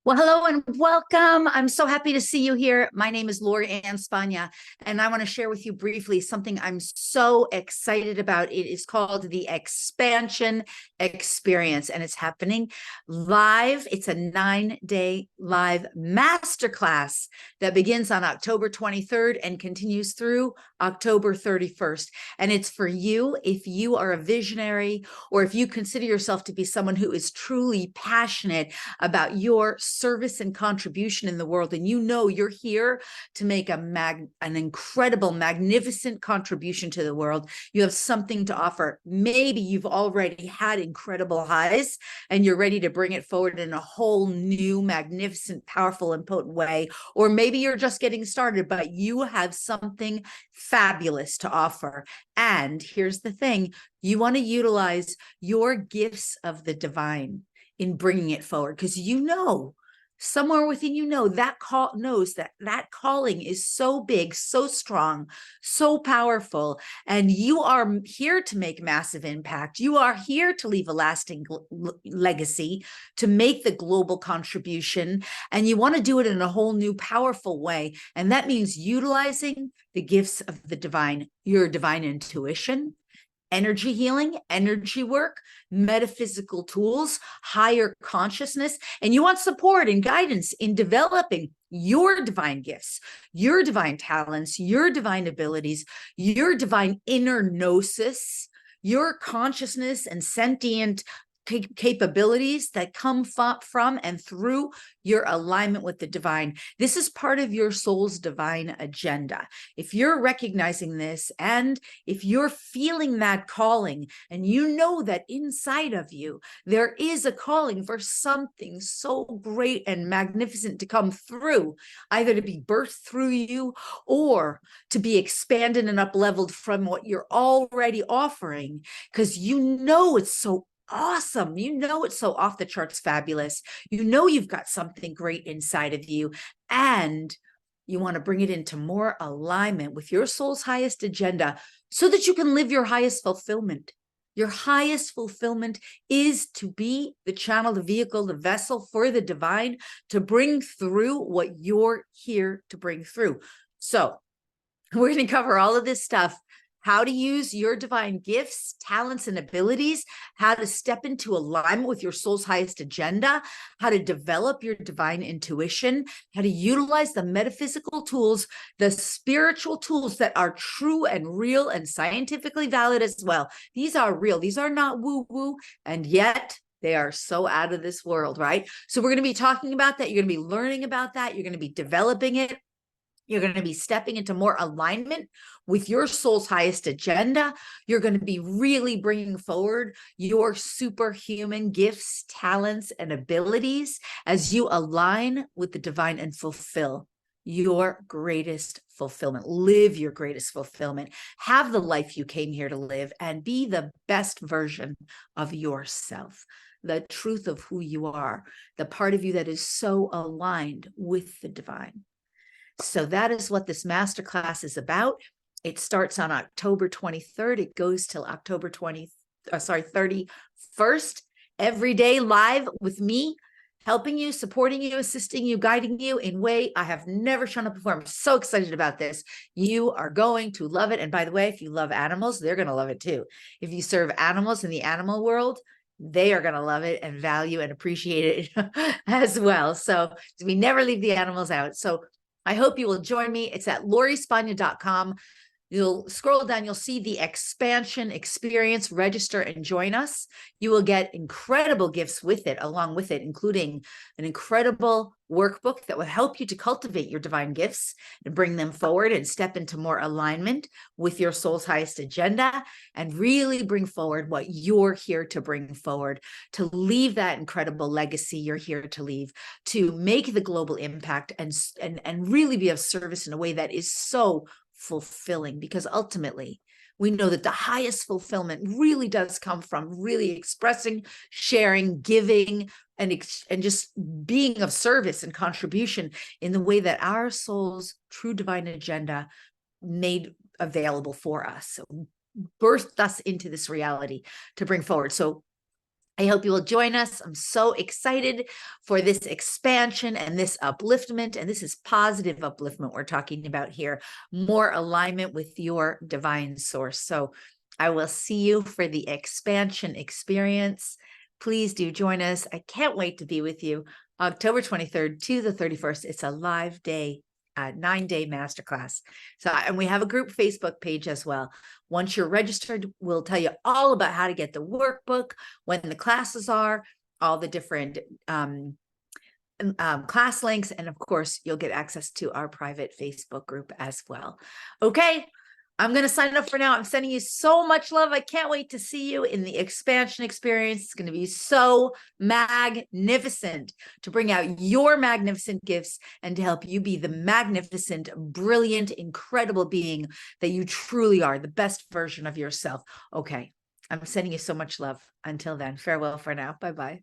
Well, hello and welcome. I'm so happy to see you here. My name is Lori Ann Spagna, and I want to share with you briefly something I'm so excited about. It is called the Expansion Experience, and it's happening live. It's a 9-day live masterclass that begins on October 23rd and continues through October 31st. And it's for you if you are a visionary or if you consider yourself to be someone who is truly passionate about your service and contribution in the world, and you know you're here to make an incredible, magnificent contribution to the world. You have something to offer. Maybe you've already had incredible highs and you're ready to bring it forward in a whole new, magnificent, powerful, and potent way. Or maybe you're just getting started, but you have something fabulous to offer. And here's the thing, you want to utilize your gifts of the divine in bringing it forward, because you know somewhere within that that calling is so big, so strong, so powerful, and you are here to make massive impact. You are here to leave a lasting legacy, to make the global contribution, and you want to do it in a whole new powerful way. And that means utilizing the gifts of the divine, your divine intuition, energy healing, energy work, metaphysical tools, higher consciousness, and you want support and guidance in developing your divine gifts, your divine talents, your divine abilities, your divine inner gnosis, your consciousness and sentient capabilities that come from and through your alignment with the divine. This is part of your soul's divine agenda. If you're recognizing this, and if you're feeling that calling, and you know that inside of you there is a calling for something so great and magnificent to come through, either to be birthed through you or to be expanded and up-leveled from what you're already offering, because you know it's so awesome. You know it's so off the charts fabulous. You know you've got something great inside of you, and you want to bring it into more alignment with your soul's highest agenda so that you can live your highest fulfillment. Your highest fulfillment is to be the channel, the vehicle, the vessel for the divine to bring through what you're here to bring through. So we're going to cover all of this stuff: how to use your divine gifts, talents, and abilities, how to step into alignment with your soul's highest agenda, how to develop your divine intuition, how to utilize the metaphysical tools, the spiritual tools that are true and real and scientifically valid as well. These are real. These are not woo-woo, and yet they are so out of this world, right? So we're going to be talking about that. You're going to be learning about that. You're going to be developing it. You're going to be stepping into more alignment with your soul's highest agenda. You're going to be really bringing forward your superhuman gifts, talents, and abilities as you align with the divine and fulfill your greatest fulfillment. Live your greatest fulfillment. Have the life you came here to live, and be the best version of yourself. The truth of who you are, the part of you that is so aligned with the divine. So that is what this masterclass is about. It starts on October 23rd. It goes till October 31st, every day live with me, helping you, supporting you, assisting you, guiding you in a way I have never shown up before. I'm so excited about this. You are going to love it. And by the way, if you love animals, they're going to love it too. If you serve animals in the animal world, they are going to love it and value and appreciate it as well. So we never leave the animals out. So I hope you will join me. It's at lorispagna.com. You'll scroll down, you'll see the Expansion Experience. Register and join us. You will get incredible gifts with it, along with it, including an incredible workbook that will help you to cultivate your divine gifts and bring them forward and step into more alignment with your soul's highest agenda, and really bring forward what you're here to bring forward, to leave that incredible legacy you're here to leave, to make the global impact and really be of service in a way that is so fulfilling, because ultimately we know that the highest fulfillment really does come from really expressing, sharing, giving, and just being of service and contribution in the way that our soul's true divine agenda made available for us, so birthed us into this reality to bring forward. So I hope you will join us. I'm so excited for this expansion and this upliftment. And this is positive upliftment we're talking about here, more alignment with your divine source. So I will see you for the expansion experience. Please do join us. I can't wait to be with you. October 23rd to the 31st. It's a live day, 9-day masterclass. So, and we have a group Facebook page as well. Once you're registered, we'll tell you all about how to get the workbook, when the classes are, all the different class links, and of course, you'll get access to our private Facebook group as well. Okay, I'm going to sign up for now. I'm sending you so much love. I can't wait to see you in the expansion experience. It's going to be so magnificent to bring out your magnificent gifts and to help you be the magnificent, brilliant, incredible being that you truly are, the best version of yourself. Okay, I'm sending you so much love. Until then, farewell for now. Bye-bye.